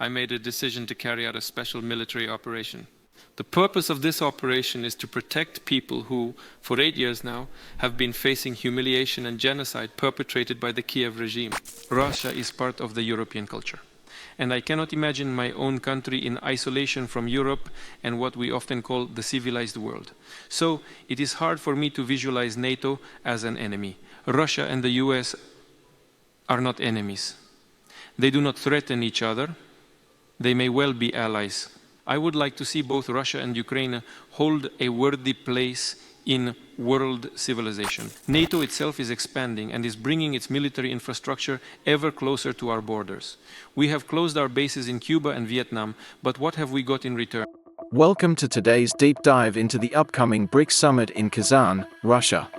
I made a decision to carry out a special military operation. The purpose of this operation is to protect people who, for 8 years now, have been facing humiliation and genocide perpetrated by the Kiev regime. Russia is part of the European culture. And I cannot imagine my own country in isolation from Europe and what we often call the civilized world. So it is hard for me to visualize NATO as an enemy. Russia and the US are not enemies. They do not threaten each other. They may well be allies. I would like to see both Russia and Ukraine hold a worthy place in world civilization. NATO itself is expanding and is bringing its military infrastructure ever closer to our borders. We have closed our bases in Cuba and Vietnam, but what have we got in return? Welcome to today's deep dive into the upcoming BRICS Summit in Kazan, Russia.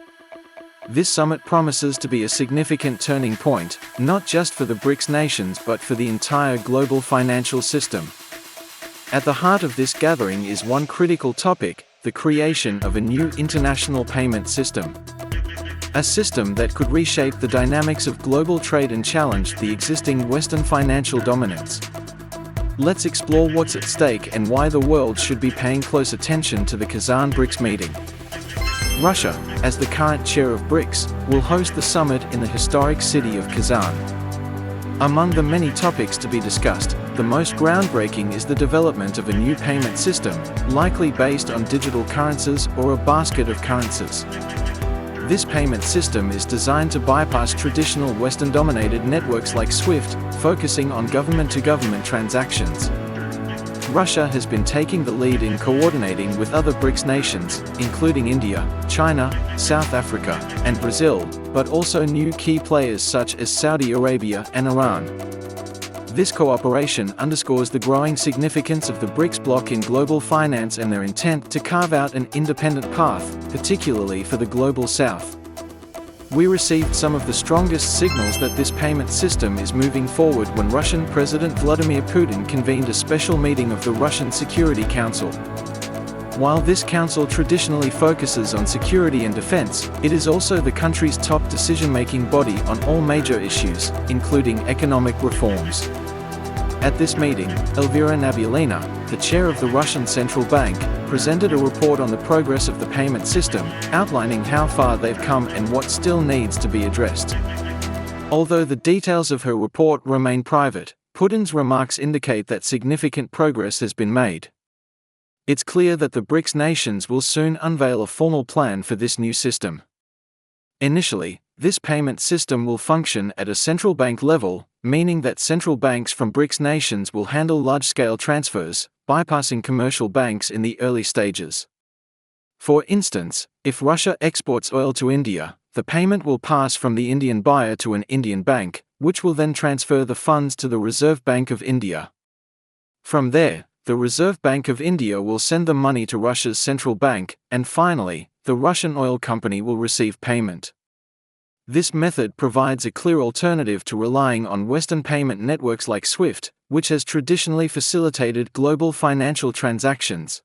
This summit promises to be a significant turning point, not just for the BRICS nations but for the entire global financial system. At the heart of this gathering is one critical topic: the creation of a new international payment system. A system that could reshape the dynamics of global trade and challenge the existing Western financial dominance. Let's explore what's at stake and why the world should be paying close attention to the KAZAN BRICS meeting. Russia, as the current chair of BRICS, will host the summit in the historic city of Kazan. Among the many topics to be discussed, the most groundbreaking is the development of a new payment system, likely based on digital currencies or a basket of currencies. This payment system is designed to bypass traditional Western-dominated networks like SWIFT, focusing on government-to-government transactions. Russia has been taking the lead in coordinating with other BRICS nations, including India, China, South Africa, and Brazil, but also new key players such as Saudi Arabia and Iran. This cooperation underscores the growing significance of the BRICS bloc in global finance and their intent to carve out an independent path, particularly for the Global South. We received some of the strongest signals that this payment system is moving forward when Russian President Vladimir Putin convened a special meeting of the Russian Security Council. While this council traditionally focuses on security and defense, it is also the country's top decision-making body on all major issues, including economic reforms. At this meeting, Elvira Nabiullina, the chair of the Russian Central Bank, presented a report on the progress of the payment system, outlining how far they've come and what still needs to be addressed. Although the details of her report remain private, Putin's remarks indicate that significant progress has been made. It's clear that the BRICS nations will soon unveil a formal plan for this new system. Initially, this payment system will function at a central bank level, meaning that central banks from BRICS nations will handle large-scale transfers, bypassing commercial banks in the early stages. For instance, if Russia exports oil to India, the payment will pass from the Indian buyer to an Indian bank, which will then transfer the funds to the Reserve Bank of India. From there, the Reserve Bank of India will send the money to Russia's central bank, and finally, the Russian oil company will receive payment. This method provides a clear alternative to relying on Western payment networks like SWIFT, which has traditionally facilitated global financial transactions.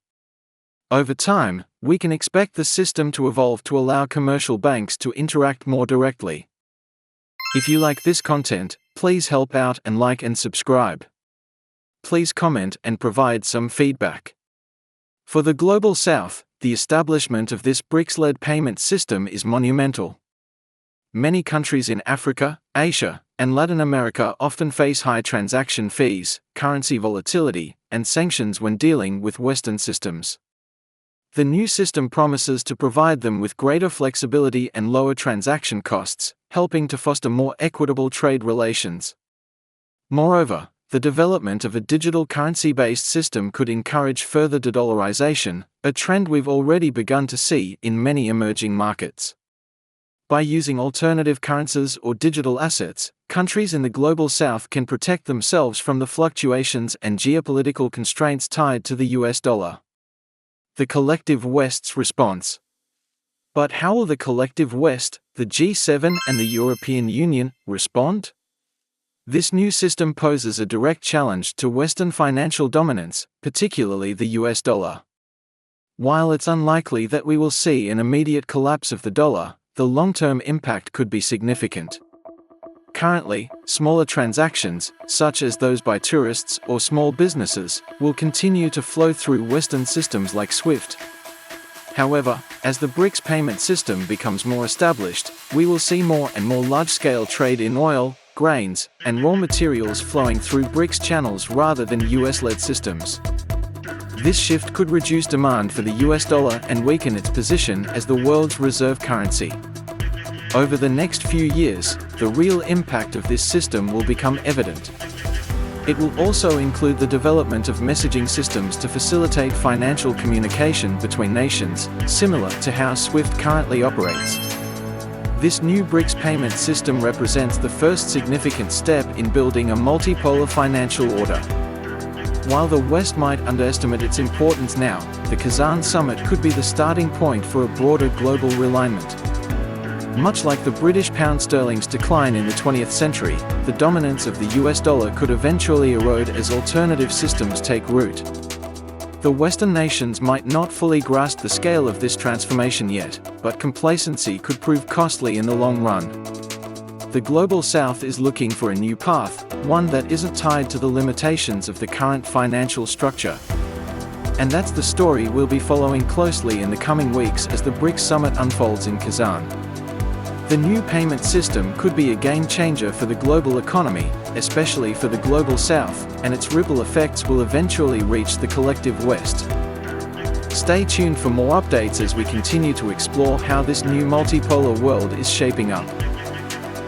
Over time, we can expect the system to evolve to allow commercial banks to interact more directly. If you like this content, please help out and like and subscribe. Please comment and provide some feedback. For the Global South, the establishment of this BRICS-led payment system is monumental. Many countries in Africa, Asia, and Latin America often face high transaction fees, currency volatility, and sanctions when dealing with Western systems. The new system promises to provide them with greater flexibility and lower transaction costs, helping to foster more equitable trade relations. Moreover, the development of a digital currency-based system could encourage further de-dollarization, a trend we've already begun to see in many emerging markets. By using alternative currencies or digital assets, countries in the Global South can protect themselves from the fluctuations and geopolitical constraints tied to the US dollar. The collective West's response. But how will the collective West, the G7 and the European Union, respond? This new system poses a direct challenge to Western financial dominance, particularly the US dollar. While it's unlikely that we will see an immediate collapse of the dollar, the long-term impact could be significant. Currently, smaller transactions, such as those by tourists or small businesses, will continue to flow through Western systems like SWIFT. However, as the BRICS payment system becomes more established, we will see more and more large-scale trade in oil, grains, and raw materials flowing through BRICS channels rather than US-led systems. This shift could reduce demand for the US dollar and weaken its position as the world's reserve currency. Over the next few years, the real impact of this system will become evident. It will also include the development of messaging systems to facilitate financial communication between nations, similar to how SWIFT currently operates. This new BRICS payment system represents the first significant step in building a multipolar financial order. While the West might underestimate its importance now, the KAZAN Summit could be the starting point for a broader global realignment. Much like the British pound sterling's decline in the 20th century, the dominance of the US dollar could eventually erode as alternative systems take root. The Western nations might not fully grasp the scale of this transformation yet, but complacency could prove costly in the long run. The Global South is looking for a new path, one that isn't tied to the limitations of the current financial structure. And that's the story we'll be following closely in the coming weeks as the BRICS Summit unfolds in Kazan. The new payment system could be a game changer for the global economy, especially for the Global South, and its ripple effects will eventually reach the collective West. Stay tuned for more updates as we continue to explore how this new multipolar world is shaping up.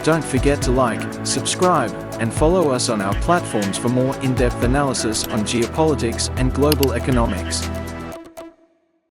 Don't forget to like, subscribe, and follow us on our platforms for more in-depth analysis on geopolitics and global economics.